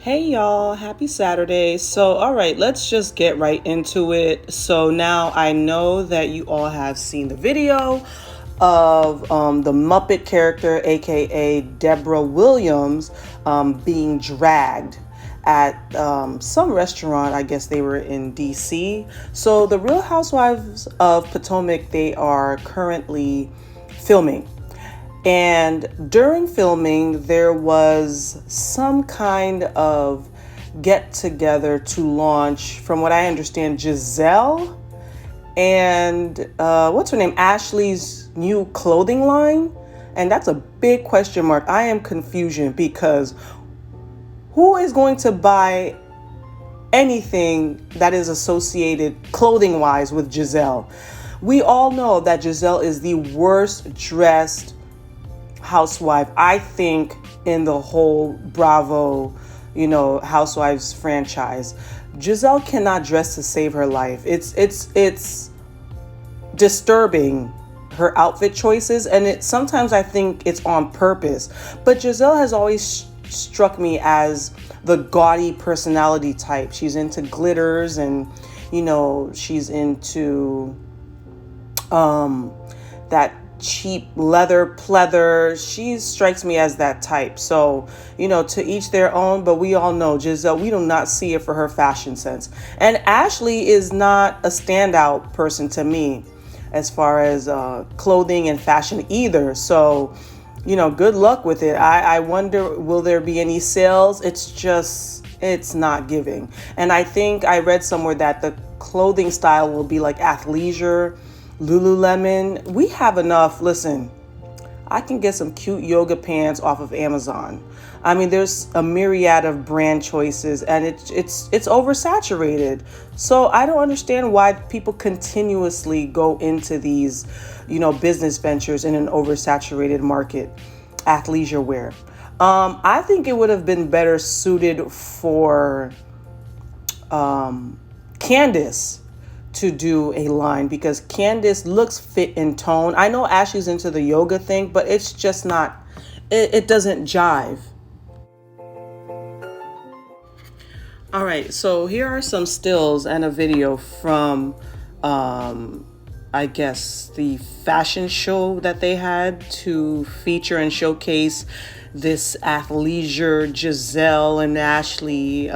Hey y'all, happy Saturday. So, all right, let's just get right into it. So, now I know that you all have seen the video of the Muppet character, aka Deborah Williams, being dragged at some restaurant. I guess they were in DC. So, the Real Housewives of Potomac, they are currently filming. And during filming, there was some kind of get together to launch, from what I understand, Gisele and what's her name? Ashley's new clothing line. And that's a big question mark. I am confusion because who is going to buy anything that is associated clothing wise with Gisele? We all know that Gisele is the worst dressed housewife, I think, in the whole Bravo, Housewives franchise. Gisele cannot dress to save her life. It's disturbing, her outfit choices, and sometimes I think it's on purpose. But Gisele has always struck me as the gaudy personality type. She's into glitters, and she's into that cheap leather pleather. She strikes me as that type. So, to each their own, but we all know Gisele, we do not see it for her fashion sense. And Ashley is not a standout person to me as far as clothing and fashion either. So, good luck with it. I wonder, will there be any sales? It's not giving. And I think I read somewhere that the clothing style will be like athleisure, Lululemon. We have enough. Listen, I can get some cute yoga pants off of Amazon. I mean, there's a myriad of brand choices, and it's oversaturated. So I don't understand why people continuously go into these, business ventures in an oversaturated market, athleisure wear. I think it would have been better suited for Candace to do a line, because Candace looks fit in tone. I know Ashley's into the yoga thing, but it's just not, it doesn't jive. All right, so here are some stills and a video from, I guess, the fashion show that they had to feature and showcase this athleisure Gisele and Ashley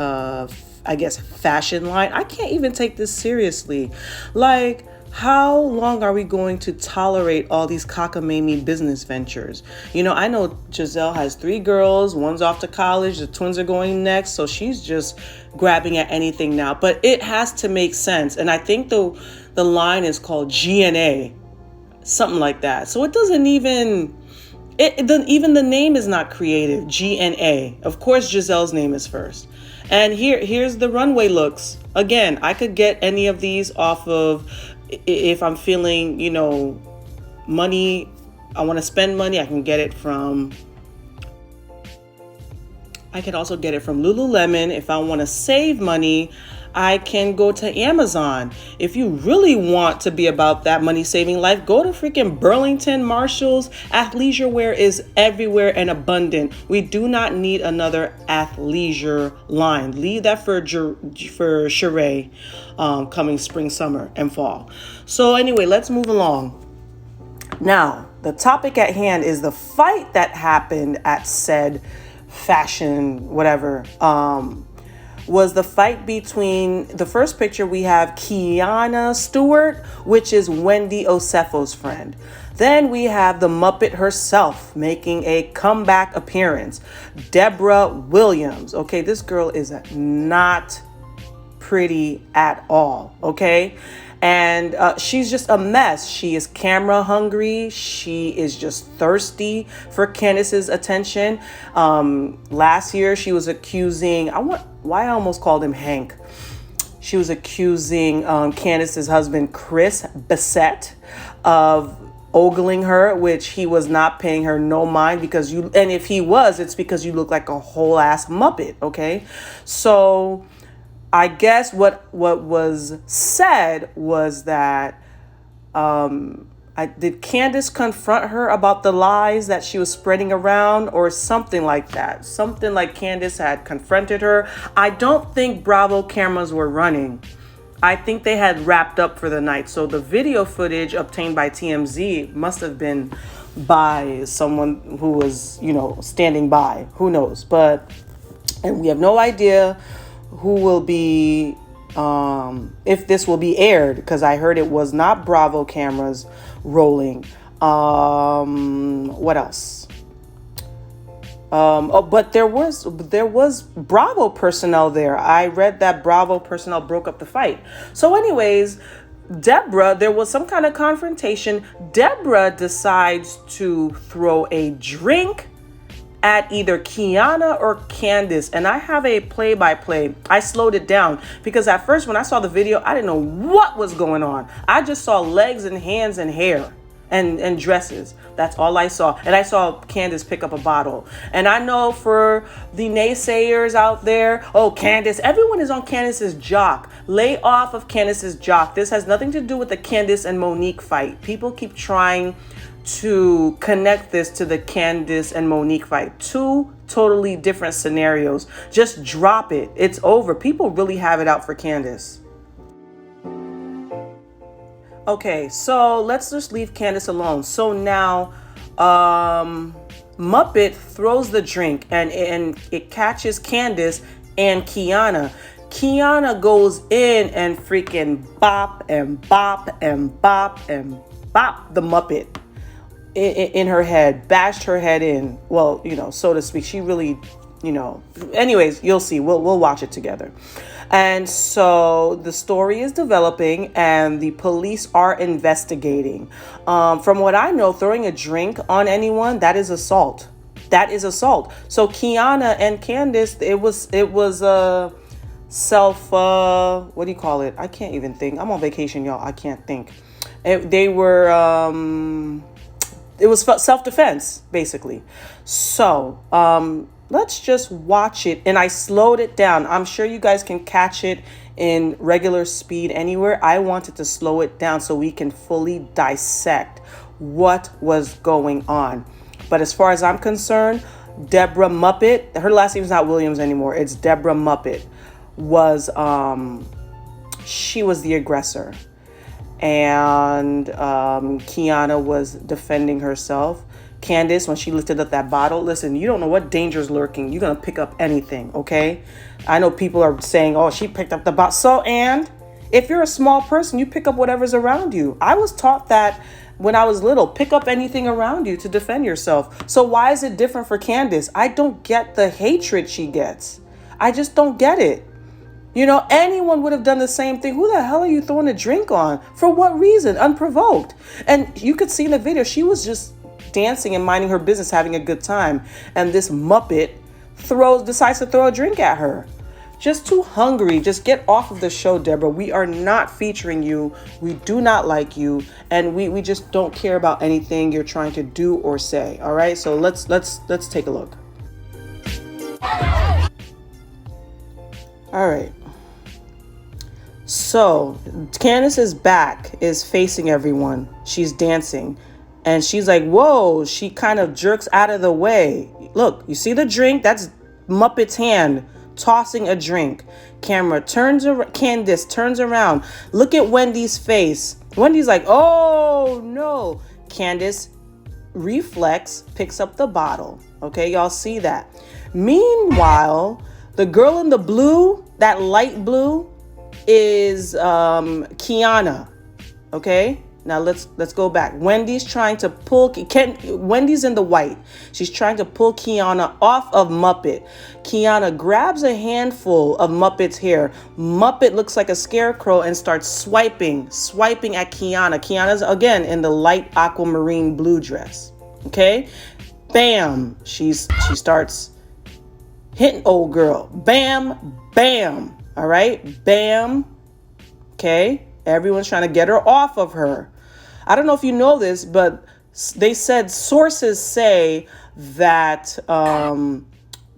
I guess, fashion line. I can't even take this seriously. Like, how long are we going to tolerate all these cockamamie business ventures? I know Gisele has 3 girls. One's off to college. The twins are going next. So she's just grabbing at anything now. But it has to make sense. And I think the line is called GNA, something like that. So it doesn't even... even the name is not creative. GNA. Of course, Gisele's name is first. And here's the runway looks. Again, I could get any of these off of, if I'm feeling, money, I want to spend money, I can get it from, I can also get it from Lululemon. If I want to save money, I can go to Amazon. If you really want to be about that money saving life, go to freaking Burlington, Marshalls. Athleisure wear is everywhere and abundant. We do not need another athleisure line. Leave that for Sheree coming spring, summer, and fall. So anyway, let's move along. Now, the topic at hand is the fight that happened at said fashion, whatever, was the fight between, the first picture we have Keiana Stewart, which is Wendy Osefo's friend. Then we have the Muppet herself making a comeback appearance, Deborah Williams. Okay, this girl is not pretty at all, okay? And she's just a mess. She is camera hungry. She is just thirsty for Candace's attention. Last year, she was accusing, why I almost called him Hank. She was accusing Candace's husband, Chris Bissett, of ogling her, which he was not paying her no mind, because and if he was, it's because you look like a whole ass Muppet, okay? So I guess what was said was that Did Candace confront her about the lies that she was spreading around or something like that? Something like Candace had confronted her. I don't think Bravo cameras were running. I think they had wrapped up for the night. So the video footage obtained by TMZ must have been by someone who was, standing by. Who knows? And we have no idea who will be, if this will be aired, because I heard it was not Bravo cameras rolling. What else? But there was Bravo personnel there. I read that Bravo personnel broke up the fight. So anyways, Deborah, there was some kind of confrontation. Deborah decides to throw a drink at either Keiana or Candace. And I have a play-by-play. I slowed it down because at first when I saw the video, I didn't know what was going on. I just saw legs and hands and hair and dresses. That's all I saw. And I saw Candace pick up a bottle. And I know for the naysayers out there, oh, Candace, everyone is on Candace's jock. Lay off of Candace's jock. This has nothing to do with the Candace and Monique fight. People keep trying to connect this to the Candace and Monique fight. Two totally different scenarios. Just drop it. It's over. People really have it out for Candace. Okay, so let's just leave Candace alone. So now, Muppet throws the drink and it catches Candace and Keiana. Keiana goes in and freaking bop and bop and bop and bop the Muppet in her head, bashed her head in. Well, so to speak. She really, anyways, you'll see. We'll watch it together. And so the story is developing and the police are investigating. From what I know, throwing a drink on anyone, that is assault. That is assault. So Keiana and Candace, it was a what do you call it? I can't even think. I'm on vacation, y'all. I can't think. It was self-defense, basically. So, let's just watch it. And I slowed it down. I'm sure you guys can catch it in regular speed anywhere. I wanted to slow it down so we can fully dissect what was going on. But as far as I'm concerned, Deborah Muppet, her last name is not Williams anymore. It's Deborah Muppet, she was the aggressor. And Keiana was defending herself. Candace, when she lifted up that bottle, listen, you don't know what danger's lurking. You're going to pick up anything, okay? I know people are saying, oh, she picked up the bottle. So, and if you're a small person, you pick up whatever's around you. I was taught that when I was little, pick up anything around you to defend yourself. So why is it different for Candace? I don't get the hatred she gets. I just don't get it. Anyone would have done the same thing. Who the hell are you throwing a drink on? For what reason? Unprovoked. And you could see in the video, she was just dancing and minding her business, having a good time. And this Muppet decides to throw a drink at her. Just too hungry. Just get off of the show, Deborah. We are not featuring you. We do not like you. And we just don't care about anything you're trying to do or say. All right. So let's take a look. All right. So Candace's back is facing everyone. She's dancing. And she's like, whoa, she kind of jerks out of the way. Look, you see the drink? That's Muppet's hand tossing a drink. Candace turns around. Look at Wendy's face. Wendy's like, oh, no. Candace reflex, picks up the bottle. Okay, y'all see that. Meanwhile, the girl in the blue, that light blue, is Keiana. Okay? Now let's go back. Wendy's trying to pull Wendy's in the white. She's trying to pull Keiana off of Muppet. Keiana grabs a handful of Muppet's hair. Muppet looks like a scarecrow and starts swiping at Keiana. Keiana's again in the light aquamarine blue dress. Okay? Bam. She starts hitting old girl. Bam, bam. All right? Bam. Okay? Everyone's trying to get her off of her. I don't know if you know this, but they said sources say that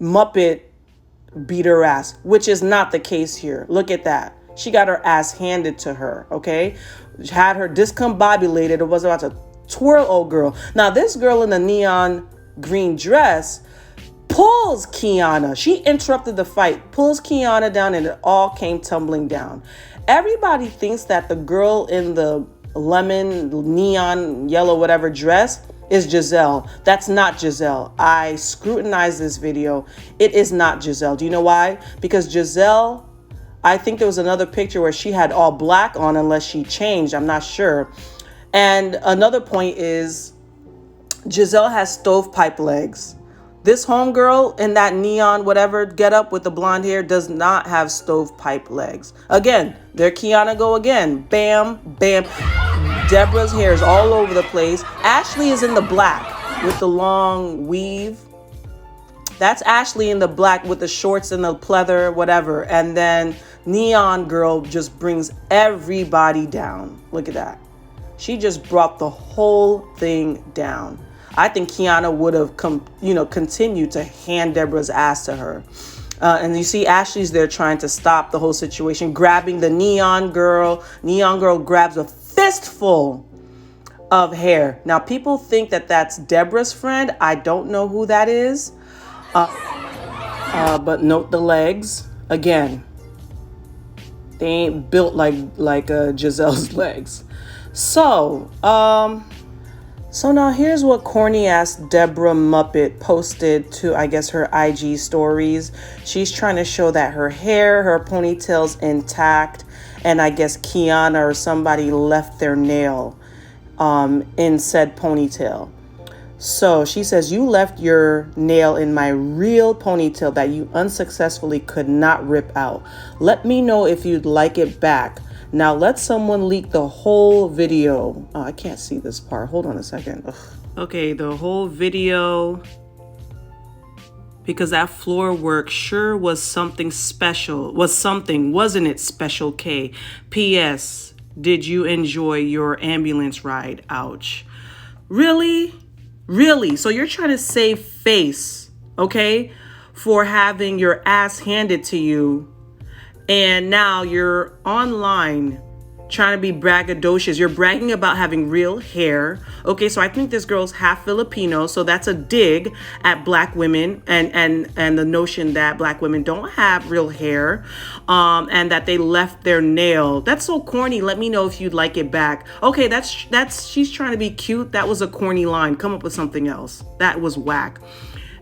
Muppet beat her ass, which is not the case here. Look at that. She got her ass handed to her, okay? Had her discombobulated. It was about to Twirl, old girl. Now, this girl in the neon green dress pulls Keiana. She interrupted the fight, pulls Keiana down, and it all came tumbling down. Everybody thinks that the girl in the lemon, neon, yellow, whatever dress is Gisele. That's not Gisele. I scrutinized this video. It is not Gisele. Do you know why? Because Gisele, I think there was another picture where she had all black on unless she changed. I'm not sure. And another point is Gisele has stovepipe legs. This homegirl in that neon whatever getup with the blonde hair does not have stovepipe legs. Again, there Keiana go again. Bam, bam. Deborah's hair is all over the place. Ashley is in the black with the long weave. That's Ashley in the black with the shorts and the pleather, whatever. And then Neon Girl just brings everybody down. Look at that. She just brought the whole thing down. I think Keiana would have continued to hand Deborah's ass to her. And you see Ashley's there trying to stop the whole situation, grabbing the Neon Girl. Neon Girl grabs a fistful of hair. Now, people think that that's Deborah's friend. I don't know who that is. But note the legs. Again, they ain't built like Gisele's legs. So now here's what corny ass Deborah Muppet posted to, I guess, her IG stories. She's trying to show that her hair, her ponytail's intact, and I guess Keiana or somebody left their nail in said ponytail. So she says, you left your nail in my real ponytail that you unsuccessfully could not rip out. Let me know if you'd like it back. Now let someone leak the whole video. Oh, I can't see this part. Hold on a second. Ugh. Okay, the whole video. Because that floor work sure was something special. Wasn't it, Special K? P.S. Did you enjoy your ambulance ride? Ouch. Really? Really? So you're trying to save face, okay, for having your ass handed to you, and now you're online trying to be braggadocious. You're bragging about having real hair. Okay, so I think this girl's half Filipino, so that's a dig at black women and the notion that black women don't have real hair, and that they left their nail. That's so corny. Let me know if you'd like it back. Okay, that's she's trying to be cute. That was a corny line. Come up with something else. That was whack.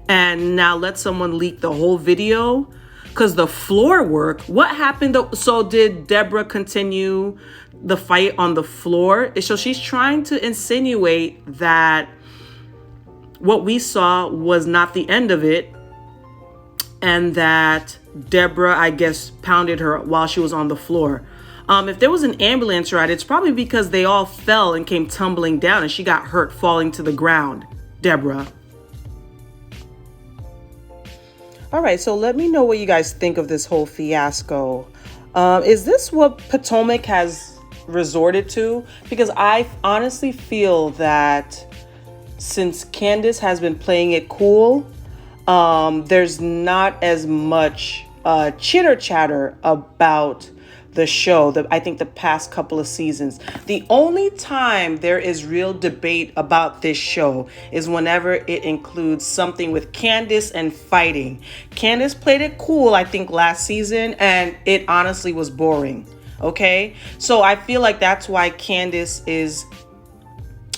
And now let someone leak the whole video. Because the floor work, what happened? So did Deborah continue the fight on the floor? So she's trying to insinuate that what we saw was not the end of it, and that Deborah, I guess, pounded her while she was on the floor. If there was an ambulance ride, it's probably because they all fell and came tumbling down and she got hurt falling to the ground. Deborah. All right, so let me know what you guys think of this whole fiasco. Is this what Potomac has resorted to? Because I honestly feel that since Candace has been playing it cool, there's not as much chitter chatter about the show, I think the past couple of seasons. The only time there is real debate about this show is whenever it includes something with Candace and fighting. Candace played it cool, I think, last season, and it honestly was boring. Okay? So I feel like that's why Candace is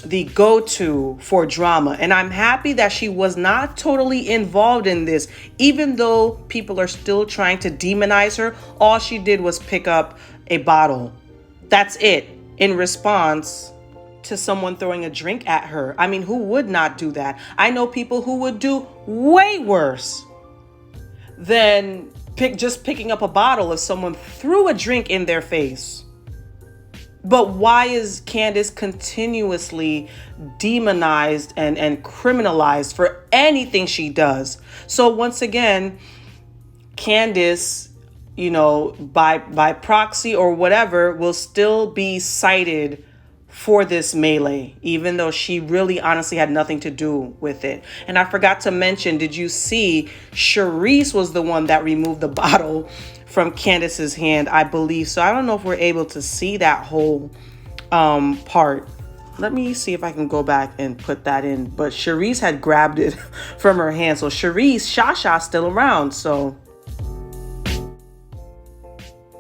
the go-to for drama, and I'm happy that she was not totally involved in this, even though people are still trying to demonize her. All she did was pick up a bottle. That's it, in response to someone throwing a drink at her. I mean, who would not do that? I know people who would do way worse than just picking up a bottle if someone threw a drink in their face. But why is Candace continuously demonized and criminalized for anything she does? So once again, Candace, by proxy or whatever, will still be cited for this melee, even though she really honestly had nothing to do with it. And I forgot to mention, did you see Charisse was the one that removed the bottle from Candace's hand, I believe. So I don't know if we're able to see that whole part. Let me see if I can go back and put that in. But Charisse had grabbed it from her hand. So Charisse, Shasha's still around. So,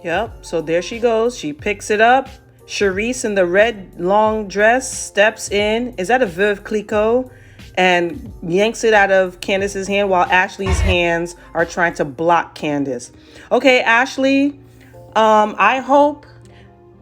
yep. So there she goes. She picks it up. Charisse in the red long dress steps in. Is that a Veuve Clicquot? And yanks it out of Candace's hand while Ashley's hands are trying to block Candace. Okay, Ashley, I hope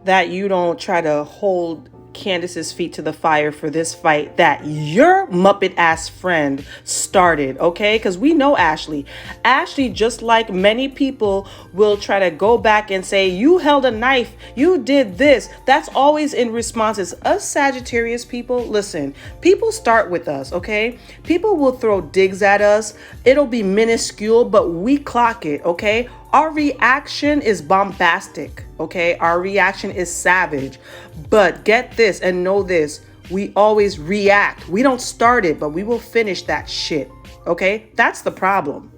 that you don't try to hold Candace's feet to the fire for this fight that your Muppet ass friend started, okay? Because we know Ashley. Ashley, just like many people, will try to go back and say, you held a knife, you did this. That's always in responses. Us Sagittarius people, listen, people start with us, okay? People will throw digs at us. It'll be minuscule, but we clock it, okay? Our reaction is bombastic, okay? Our reaction is savage. But get this and know this, we always react. We don't start it, but we will finish that shit, okay? That's the problem.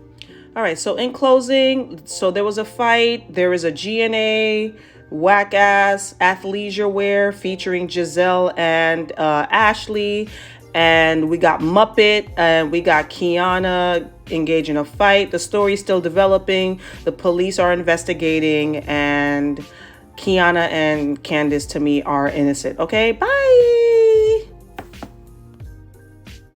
All right, so in closing, so there was a fight. There is a GNA whack-ass athleisure wear featuring Gisele and Ashley. And we got Muppet and we got Keiana engaged in a fight. The story's still developing. The police are investigating, and Keiana and Candace, to me, are innocent. Okay, bye.